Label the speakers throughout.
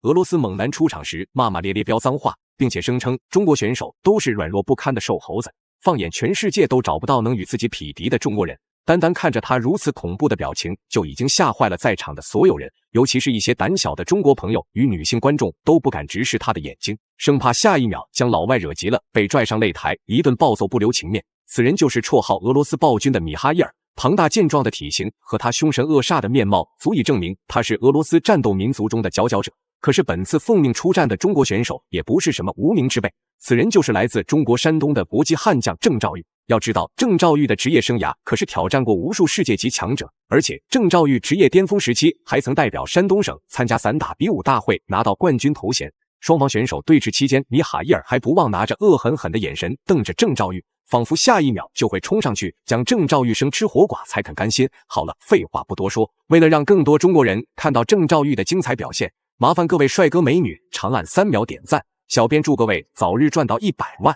Speaker 1: 俄罗斯猛男出场时骂骂咧咧飙脏话，并且声称中国选手都是软弱不堪的瘦猴子，放眼全世界都找不到能与自己匹敌的中国人。单单看着他如此恐怖的表情，就已经吓坏了在场的所有人，尤其是一些胆小的中国朋友与女性观众都不敢直视他的眼睛，生怕下一秒将老外惹急了，被拽上擂台一顿暴揍不留情面。此人就是绰号俄罗斯暴君的米哈伊尔。庞大健壮的体型和他凶神恶煞的面貌，足以证明他是俄罗斯战斗民族中的佼佼者。可是本次奉命出战的中国选手也不是什么无名之辈，此人就是来自中国山东的国际悍将郑兆玉。要知道，郑兆玉的职业生涯可是挑战过无数世界级强者，而且郑兆玉职业巅峰时期还曾代表山东省参加散打比武大会，拿到冠军头衔。双方选手对峙期间，米哈伊尔还不忘拿着恶狠狠的眼神瞪着郑兆玉，仿佛下一秒就会冲上去将郑兆玉生吃活剐才肯甘心。好了，废话不多说，为了让更多中国人看到郑兆玉的精彩表现，麻烦各位帅哥美女长按3秒点赞，小编祝各位早日赚到100万。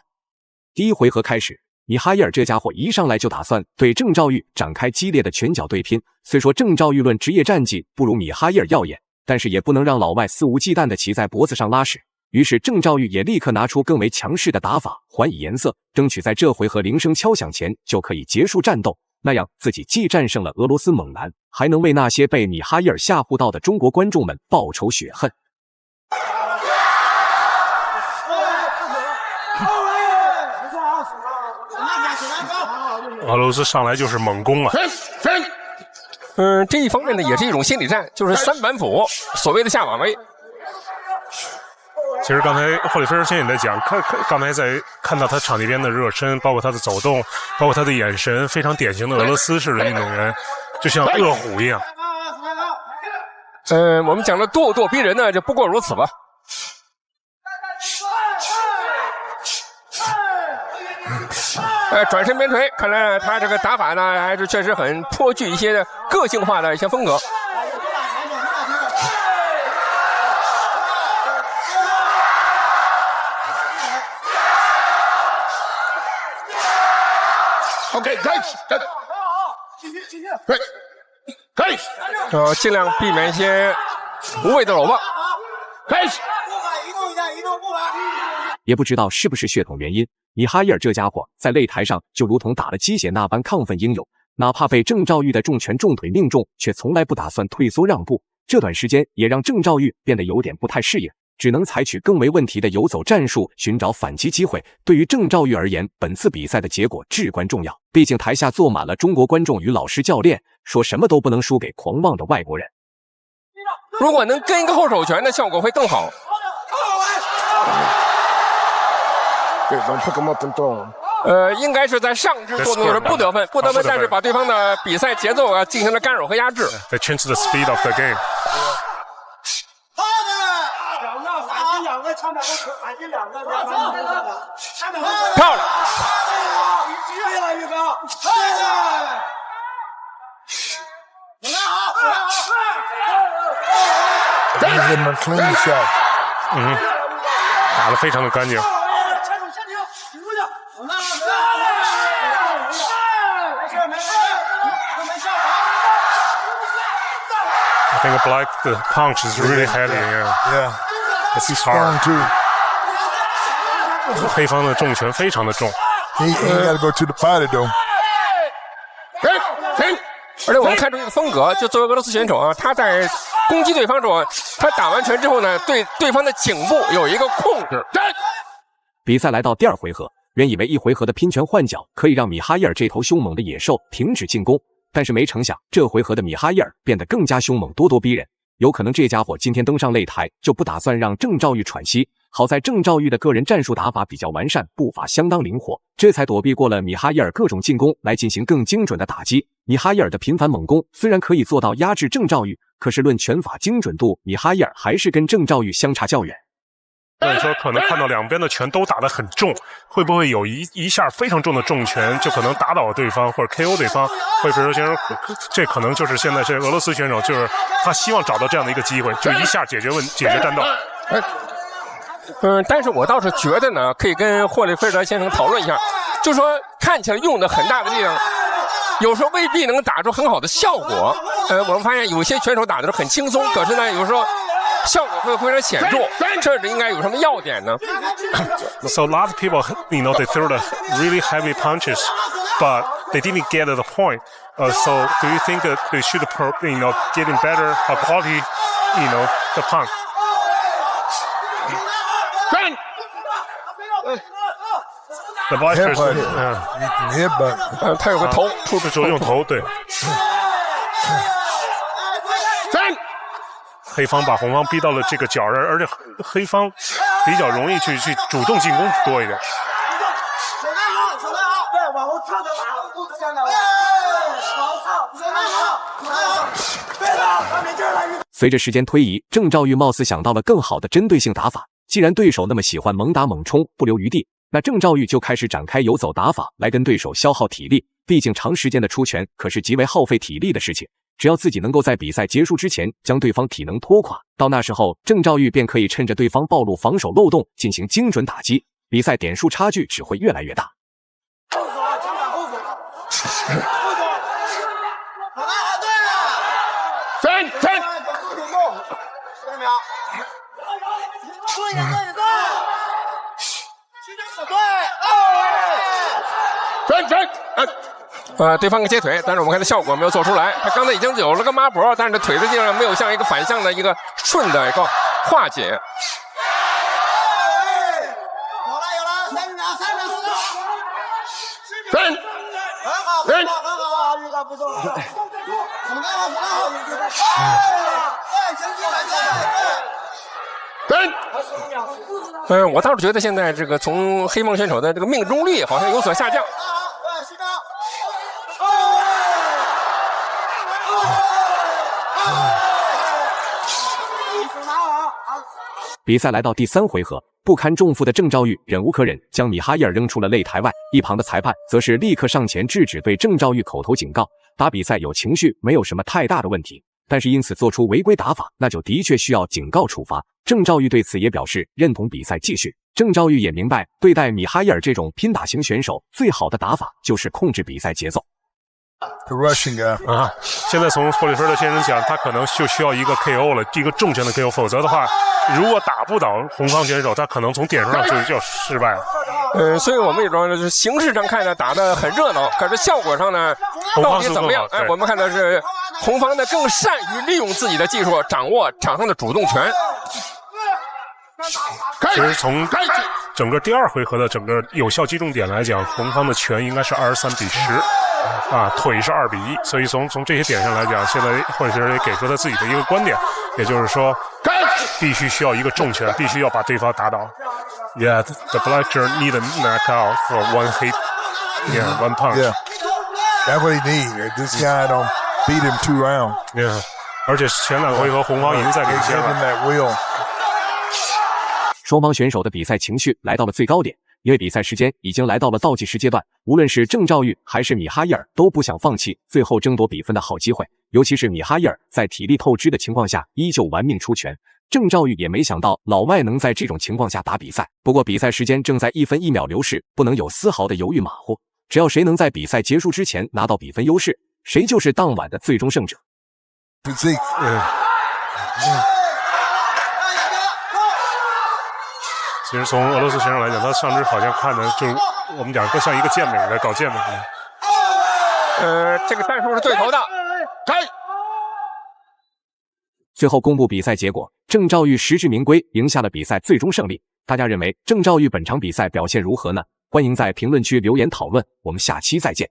Speaker 1: 第一回合开始，米哈伊尔这家伙一上来就打算对郑兆玉展开激烈的拳脚对拼。虽说郑兆玉论职业战绩不如米哈伊尔耀眼，但是也不能让老外肆无忌惮地骑在脖子上拉屎。于是郑兆玉也立刻拿出更为强势的打法，还以颜色，争取在这回合铃声敲响前就可以结束战斗。那样自己既战胜了俄罗斯猛男，还能为那些被米哈伊尔吓唬到的中国观众们报仇雪恨。
Speaker 2: 俄罗斯上来就是猛攻啊！
Speaker 3: 这一方面呢，也是一种心理战，就是3板斧，所谓的下马威。
Speaker 2: 其实刚才霍里菲尔先生也在讲，刚才在看到他场地边的热身，包括他的走动，包括他的眼神，非常典型的俄罗斯式的运动员，就像饿虎一样。
Speaker 3: 我们讲的咄咄逼人呢，就不过如此吧。转身边锤，看来他这个打法呢，还是确实很颇具一些个性化的一些风格。
Speaker 4: OK， 开始，继续，可以，
Speaker 3: 尽量避免一些无谓的搂抱。
Speaker 4: 开始，
Speaker 5: 移动步伐。
Speaker 1: 也不知道是不是血统原因，米哈伊尔这家伙在擂台上就如同打了鸡血那般亢奋英勇，哪怕被郑兆玉的重拳重腿命中，却从来不打算退缩让步。这段时间也让郑兆玉变得有点不太适应，只能采取更为问题的游走战术，寻找反击机会。对于郑兆玉而言，本次比赛的结果至关重要，毕竟台下坐满了中国观众与老师教练，说什么都不能输给狂妄的外国人。
Speaker 3: 如果能跟一个后手拳的效果会更好。应该是在上肢做动是不得分，但是把对方的比赛节奏进行了干扰和压制。
Speaker 2: They change the speed of the game.
Speaker 3: 漂亮！
Speaker 5: 越来越高，
Speaker 2: 打得非常的干净。I think Black the punch is really heavy.
Speaker 4: Yeah,
Speaker 2: it's hard. 黑方的重拳非常的重。
Speaker 4: He ain't gotta go to the body though.
Speaker 3: 而且我们看出一个风格，就作为俄罗斯选手啊，他在攻击对方中，他打完拳之后呢，对对方的颈部有一个控制。
Speaker 1: 比赛来到第2回合，原以为1回合的拼拳换脚可以让米哈伊尔这头凶猛的野兽停止进攻，但是没成想这回合的米哈伊尔变得更加凶猛，咄咄逼人。有可能这家伙今天登上擂台就不打算让郑兆玉喘息。好在郑兆玉的个人战术打法比较完善，步伐相当灵活，这才躲避过了米哈伊尔各种进攻，来进行更精准的打击。米哈伊尔的频繁猛攻虽然可以做到压制郑兆玉，可是论拳法精准度，米哈伊尔还是跟郑兆玉相差较远。
Speaker 2: 那你说可能看到两边的拳都打得很重，会不会有一下非常重的重拳就可能打倒对方或者 KO 对方？会不会先说这可能就是现在这俄罗斯选手，就是他希望找到这样的一个机会，就一下解决战斗。
Speaker 3: 但是我倒是觉得呢，可以跟霍利菲尔德先生讨论一下，就是说看起来用的很大的力量，有时候未必能打出很好的效果。我们发现有些选手打的是很轻松，可是呢，有时候效果会非常显著，这应该有什么要点呢？
Speaker 2: So a lot of people, they threw the really heavy punches, but they didn't get to the point. So do you think that they should, getting better quality, the punch?
Speaker 4: 站
Speaker 2: The boxers,
Speaker 4: headbutt.
Speaker 3: 他有个头
Speaker 2: 出的时候用头，对。
Speaker 4: 站
Speaker 2: 黑方把红方逼到了这个角儿，而且黑方比较容易去主动进攻多一点。
Speaker 5: 手拿好，手拿好，对，往后跳就完了，不这样的，往后跳，手拿好，对的，把没劲了。
Speaker 1: 随着时间推移，郑兆玉貌似想到了更好的针对性打法。既然对手那么喜欢猛打猛冲，不留余地，那郑兆玉就开始展开游走打法来跟对手消耗体力。毕竟长时间的出拳可是极为耗费体力的事情。只要自己能够在比赛结束之前将对方体能拖垮，到那时候郑兆玉便可以趁着对方暴露防守漏洞进行精准打击，比赛点数差距只会越来越大。
Speaker 5: 后手，前打后手，后手，好的，对了，
Speaker 4: 站
Speaker 5: 10秒，注意点对的，去点手对，
Speaker 3: 对方给接腿，但是我们看他效果没有做出来。他刚才已经有了个抹脖，但是腿子竟然没有像一个反向的一个顺的一个化解。
Speaker 5: 有了，3秒，
Speaker 4: 站
Speaker 5: 很好，预告不错，很好，
Speaker 4: 站
Speaker 3: 我倒是觉得现在这个从黑方选手的这个命中率好像有所下降。
Speaker 1: 比赛来到第3回合，不堪重负的郑兆玉忍无可忍，将米哈伊尔扔出了擂台外。一旁的裁判则是立刻上前制止，对郑兆玉口头警告。打比赛有情绪没有什么太大的问题，但是因此做出违规打法，那就的确需要警告处罚。郑兆玉对此也表示认同，比赛继续。郑兆玉也明白，对待米哈伊尔这种拼打型选手，最好的打法就是控制比赛节奏。
Speaker 4: The Russian guy
Speaker 2: 啊，现在从霍利菲尔先生讲，他可能就需要一个 KO 了，一个重拳的 KO， 否则的话，如果打不倒红方选手，他可能从点数上就要失败了。
Speaker 3: 所以我们也说，就是形式上看呢打得很热闹，可是效果上呢，到底怎么样？我们看的是红方呢更善于利用自己的技术，掌握场上的主动权。
Speaker 2: 其实从整个第2回合的整个有效击中点来讲，红方的拳应该是23-10。腿是2比1，所以从这些点上来讲，现在霍利菲尔也给出他自己的一个观点，也就是说，必须需要一个重拳，必须要把对方打倒。Yeah, the blacker need a knockout for one hit. Yeah, one punch.
Speaker 4: Yeah, that's what he needs. This guy don't beat him 2 rounds.
Speaker 2: Yeah, 而且前2回合红方已经在领先了。
Speaker 4: That will.
Speaker 1: 双方选手的比赛情绪来到了最高点。因为比赛时间已经来到了倒计时阶段，无论是郑兆玉还是米哈伊尔都不想放弃最后争夺比分的好机会，尤其是米哈伊尔在体力透支的情况下依旧玩命出拳。郑兆玉也没想到老外能在这种情况下打比赛，不过比赛时间正在1分1秒流逝，不能有丝毫的犹豫马虎，只要谁能在比赛结束之前拿到比分优势，谁就是当晚的最终胜者。
Speaker 2: 其实从俄罗斯选手来讲，他上肢好像看的就是我们讲更像一个健美的搞健美
Speaker 3: 的。这个战术是对头的。
Speaker 1: 最后公布比赛结果，郑兆玉实至名归，赢下了比赛最终胜利。大家认为郑兆玉本场比赛表现如何呢？欢迎在评论区留言讨论，我们下期再见。